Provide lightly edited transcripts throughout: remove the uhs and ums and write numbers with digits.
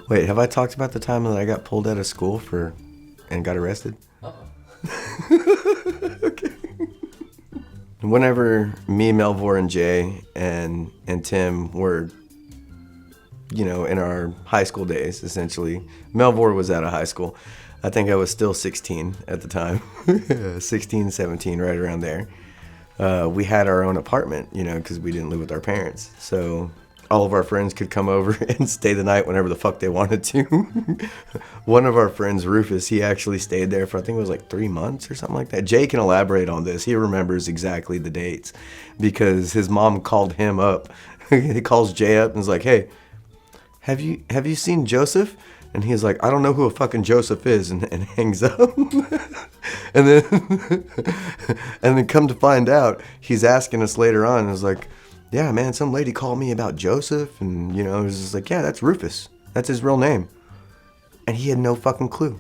Wait, have I talked about the time that I got pulled out of school and got arrested? Okay. Whenever me, Melvor, and Jay and Tim were, in our high school days, essentially. Melvor was out of high school. I think I was still 16 at the time. 16, 17, right around there. We had our own apartment, because we didn't live with our parents. So all of our friends could come over and stay the night whenever the fuck they wanted to. One of our friends, Rufus, he actually stayed there for, I think it was like 3 months or something like that. Jay can elaborate on this. He remembers exactly the dates because his mom called him up. He calls Jay up and is like, hey, have you seen Joseph? And he's like, I don't know who a fucking Joseph is, and hangs up. and then come to find out, he's asking us later on, and was like, yeah, man, some lady called me about Joseph, and, it was just like, yeah, that's Rufus. That's his real name. And he had no fucking clue.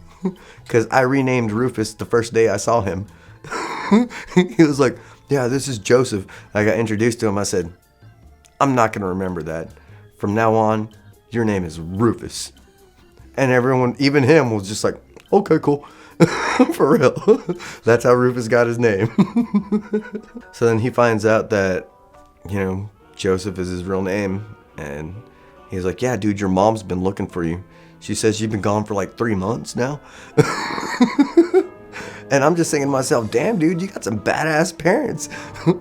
Because I renamed Rufus the first day I saw him. He was like, yeah, this is Joseph. I got introduced to him. I said, I'm not going to remember that. From now on, your name is Rufus. And everyone, even him, was just like, okay, cool. For real. That's how Rufus got his name. So then he finds out that, Joseph is his real name. And he's like, yeah, dude, your mom's been looking for you. She says you've been gone for like 3 months now. And I'm just thinking to myself, damn, dude, you got some badass parents.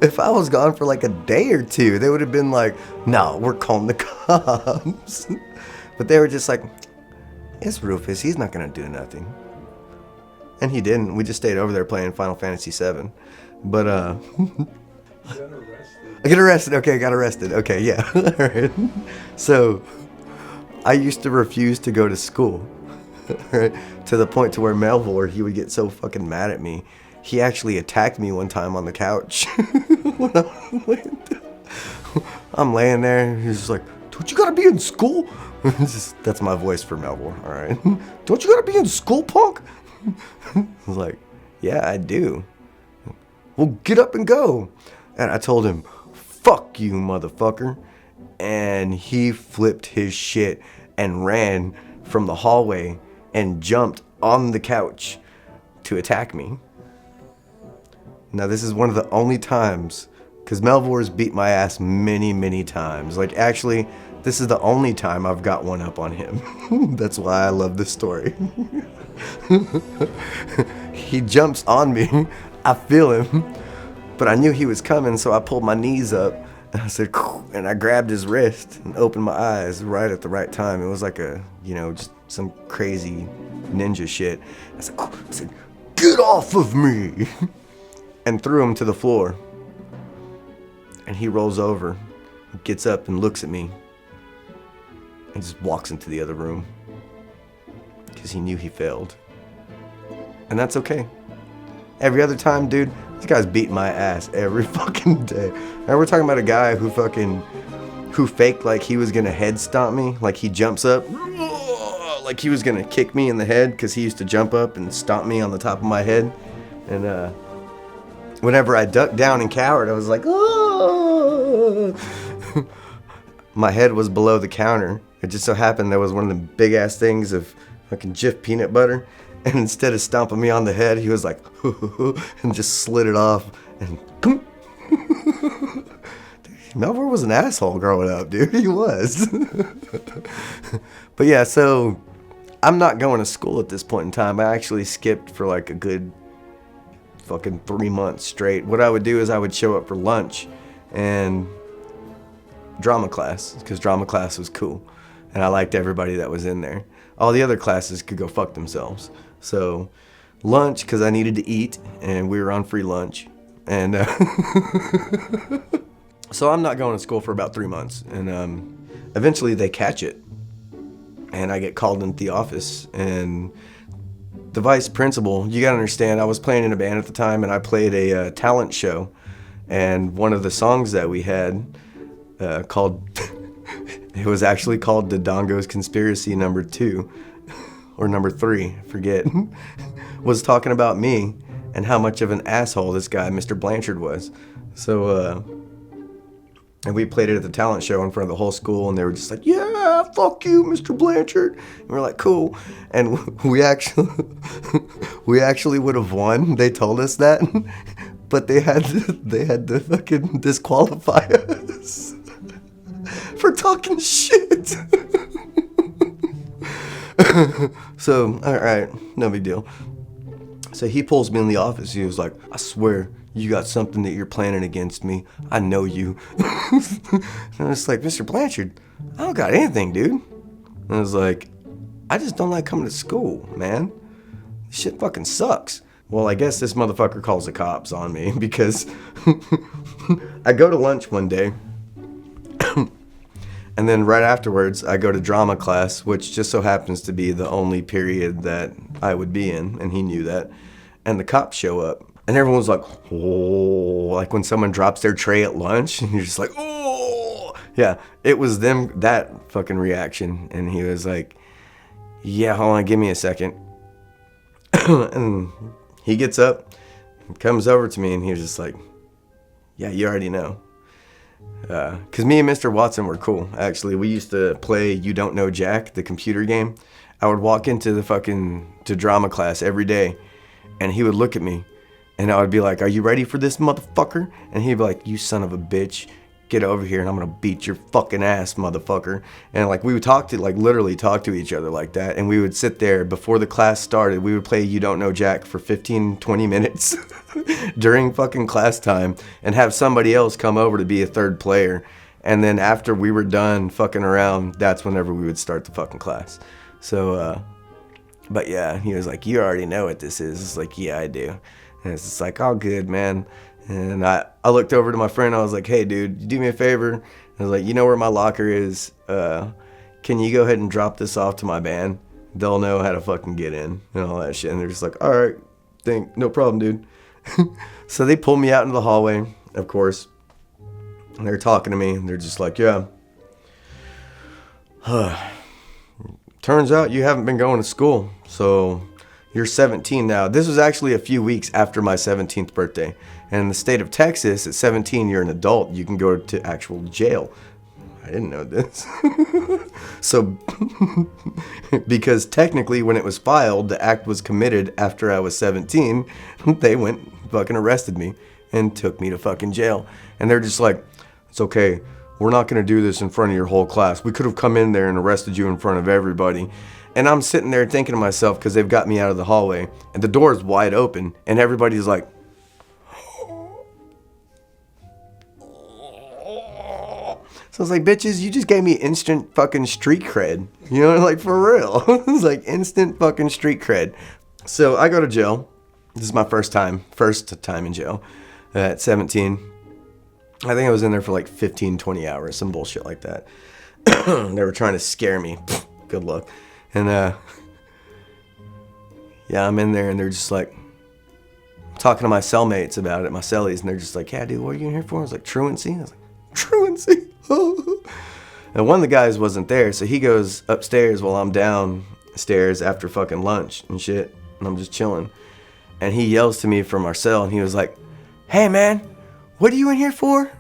If I was gone for like a day or two, they would have been like, no, we're calling the cops. But they were just like, it's Rufus. He's not going to do nothing. And he didn't. We just stayed over there playing Final Fantasy VII. But, Got arrested. I got arrested. Okay, I got arrested. Okay, yeah. All right. So, I used to refuse to go to school. Right? To the point to where Melvor, he would get so fucking mad at me. He actually attacked me one time on the couch. When I'm laying there, he's just like, don't you gotta be in school? That's my voice for Melvor, alright? Don't you gotta be in school, punk? I was like, yeah, I do. Well, get up and go. And I told him, fuck you, motherfucker. And he flipped his shit and ran from the hallway and jumped on the couch to attack me. Now, this is one of the only times, because Melvor's beat my ass many, many times. Like, actually, this is the only time I've got one up on him. That's why I love this story. He jumps on me. I feel him. But I knew he was coming, so I pulled my knees up. And I said, and I grabbed his wrist and opened my eyes right at the right time. It was like just some crazy ninja shit. I said, get off of me! And threw him to the floor. And he rolls over, gets up and looks at me. And just walks into the other room. Because he knew he failed. And that's okay. Every other time, dude, this guy's beating my ass every fucking day. And we're talking about a guy who faked like he was gonna head stomp me. Like he jumps up, like he was gonna kick me in the head, because he used to jump up and stomp me on the top of my head. And whenever I ducked down and cowered, I was like, oh. My head was below the counter. It just so happened there was one of the big ass things of fucking Jif peanut butter. And instead of stomping me on the head, he was like, and just slid it off. And Melvor was an asshole growing up, dude. He was. But yeah, so I'm not going to school at this point in time. I actually skipped for like a good fucking 3 months straight. What I would do is I would show up for lunch and drama class, because drama class was cool. And I liked everybody that was in there. All the other classes could go fuck themselves. So lunch, because I needed to eat, and we were on free lunch. And so I'm not going to school for about 3 months. And eventually they catch it. And I get called into the office. And the vice principal, you gotta understand, I was playing in a band at the time, and I played a talent show. And one of the songs that we had called... It was actually called Dodongo's Conspiracy number 2, or number 3, I forget, was talking about me and how much of an asshole this guy, Mr. Blanchard, was. So And we played it at the talent show in front of the whole school, and they were just like, yeah, fuck you, Mr. Blanchard. And we're like, cool. And we actually would have won. They told us that, but they had to fucking disqualify us for talking shit. So, all right, no big deal. So he pulls me in the office. He was like, I swear, you got something that you're planning against me. I know you. And I was like, Mr. Blanchard, I don't got anything, dude. And I was like, I just don't like coming to school, man. This shit fucking sucks. Well, I guess this motherfucker calls the cops on me because I go to lunch one day. And then right afterwards, I go to drama class, which just so happens to be the only period that I would be in, and he knew that. And the cops show up, and everyone's like, oh, like when someone drops their tray at lunch, and you're just like, oh. Yeah, it was them, that fucking reaction. And he was like, yeah, hold on, give me a second. And he gets up, comes over to me, and he was just like, yeah, you already know. Because me and Mr. Watson were cool, actually. We used to play You Don't Know Jack, the computer game. I would walk into to drama class every day, and he would look at me, and I would be like, are you ready for this, motherfucker? And he'd be like, you son of a bitch, get over here, and I'm gonna beat your fucking ass, motherfucker. And like, we would literally talk to each other like that, and we would sit there before the class started. We would play You Don't Know Jack for 15-20 minutes during fucking class time, and have somebody else come over to be a third player. And then after we were done fucking around, that's whenever we would start the fucking class. So but yeah, he was like, you already know what this is. It's like, yeah, I do. And it's just like, all good, man. And I looked over to my friend. I was like, hey, dude, you do me a favor. I was like, you know where my locker is? Can you go ahead and drop this off to my band? They'll know how to fucking get in and all that shit. And they're just like, all right, no problem, dude. So they pull me out into the hallway, of course. And they're talking to me. And they're just like, yeah. Turns out you haven't been going to school. So you're 17 now. This was actually a few weeks after my 17th birthday. And in the state of Texas, at 17, you're an adult. You can go to actual jail. I didn't know this. So, because technically when it was filed, the act was committed after I was 17, they went fucking arrested me and took me to fucking jail. And they're just like, it's okay. We're not going to do this in front of your whole class. We could have come in there and arrested you in front of everybody. And I'm sitting there thinking to myself, because they've got me out of the hallway, and the door is wide open, and everybody's like, so I was like, bitches, you just gave me instant fucking street cred. You know, like, for real. It was like instant fucking street cred. So I go to jail. This is my first time in jail at 17. I think I was in there for like 15, 20 hours, some bullshit like that. They were trying to scare me. Good luck. And yeah, I'm in there, and they're just like talking to my cellmates about it, my cellies, and they're just like, yeah, dude, what are you in here for? I was like, truancy. I was like, truancy. And one of the guys wasn't there, so he goes upstairs while I'm downstairs after fucking lunch and shit, and I'm just chilling. And he yells to me from our cell, and he was like, hey, man, what are you in here for?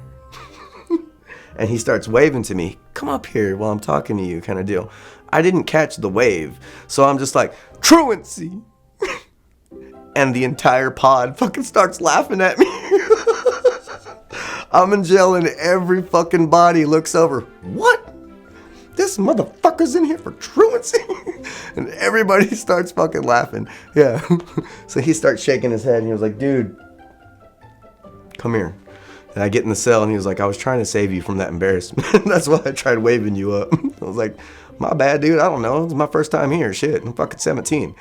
And he starts waving to me, come up here while I'm talking to you, kind of deal. I didn't catch the wave, so I'm just like, truancy. And the entire pod fucking starts laughing at me. I'm in jail, and every fucking body looks over. What? This motherfucker's in here for truancy? And everybody starts fucking laughing. Yeah. So he starts shaking his head, and he was like, dude, come here. And I get in the cell, and he was like, I was trying to save you from that embarrassment. That's why I tried waving you up. I was like, my bad, dude. I don't know. It's my first time here. Shit. I'm fucking 17.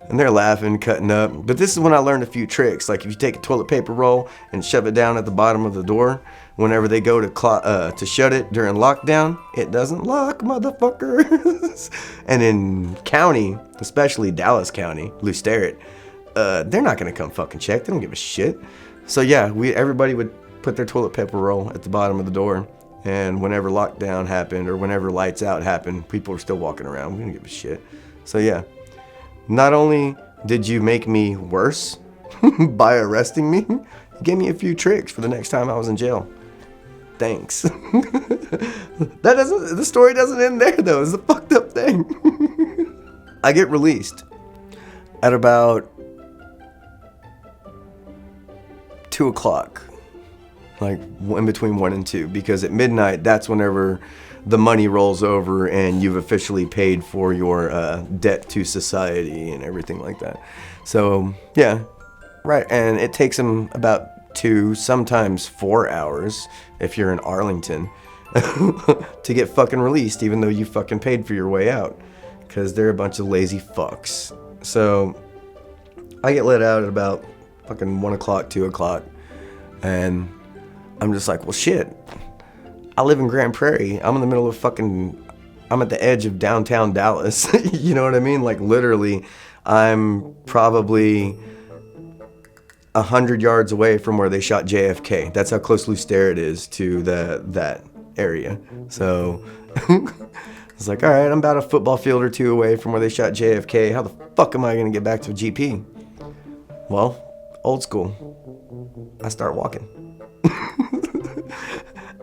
And they're laughing, cutting up. But this is when I learned a few tricks. Like if you take a toilet paper roll and shove it down at the bottom of the door, whenever they go to shut it during lockdown, it doesn't lock, motherfuckers. And in county, especially Dallas County, Lou Sterrett, they're not going to come fucking check. They don't give a shit. So yeah, everybody would put their toilet paper roll at the bottom of the door. And whenever lockdown happened or whenever lights out happened, people were still walking around. We didn't give a shit. So yeah. Not only did you make me worse by arresting me, you gave me a few tricks for the next time I was in jail. Thanks. The story doesn't end there though. It's a fucked up thing. I get released at about 2 o'clock, like in between 1 and 2, because at midnight, that's whenever the money rolls over and you've officially paid for your debt to society and everything like that. So yeah, right. And it takes them about 2, sometimes 4 hours if you're in Arlington to get fucking released, even though you fucking paid for your way out, because they're a bunch of lazy fucks. So I get let out at about fucking 1 o'clock, 2 o'clock, and I'm just like, well, shit. I live in Grand Prairie. I'm in the middle of I'm at the edge of downtown Dallas. You know what I mean? Like, literally, I'm probably 100 yards away from where they shot JFK. That's how close Lucero is to that area. So it's like, all right, I'm about a football field or 2 away from where they shot JFK. How the fuck am I going to get back to GP? Well, old school. I start walking.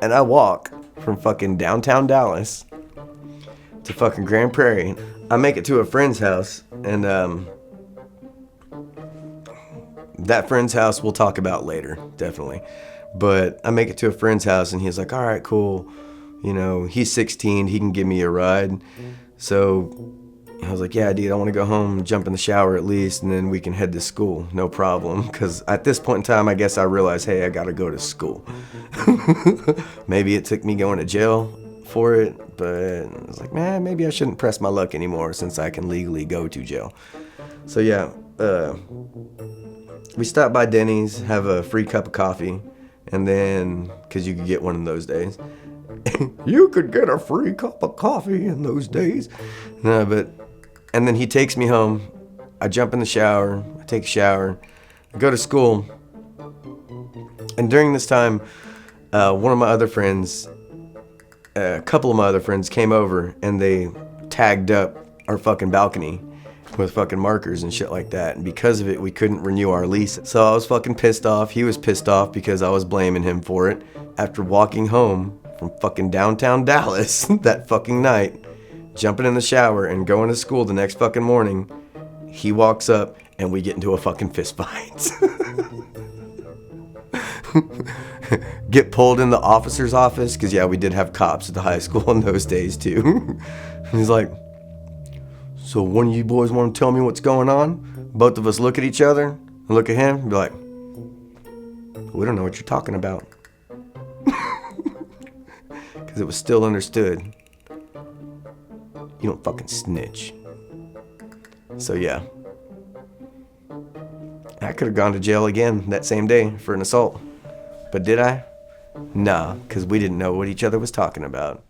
And I walk from fucking downtown Dallas to fucking Grand Prairie. I make it to a friend's house, and that friend's house we'll talk about later, definitely. But I make it to a friend's house, and he's like, all right, cool. You know, he's 16, he can give me a ride. So I was like, yeah, dude, I want to go home, jump in the shower at least, and then we can head to school. No problem. Because at this point in time, I guess I realized, hey, I got to go to school. Maybe it took me going to jail for it, but I was like, man, maybe I shouldn't press my luck anymore since I can legally go to jail. So yeah, we stopped by Denny's, have a free cup of coffee, and then, because you could get one in those days. You could get a free cup of coffee in those days. And then he takes me home. I jump in the shower. I take a shower. I go to school. And during this time, one of my other friends, a couple of my other friends came over and they tagged up our fucking balcony with fucking markers and shit like that. And because of it, we couldn't renew our lease. So I was fucking pissed off. He was pissed off because I was blaming him for it. After walking home from fucking downtown Dallas that fucking night, jumping in the shower and going to school the next fucking morning, he walks up and we get into a fucking fist fight. Get pulled in the officer's office, because yeah, we did have cops at the high school in those days too. He's like, so one of you boys want to tell me what's going on? Both of us look at each other and look at him and be like, we don't know what you're talking about. Because it was still understood, you don't fucking snitch. So yeah, I could have gone to jail again that same day for an assault. But did I? Nah, because we didn't know what each other was talking about.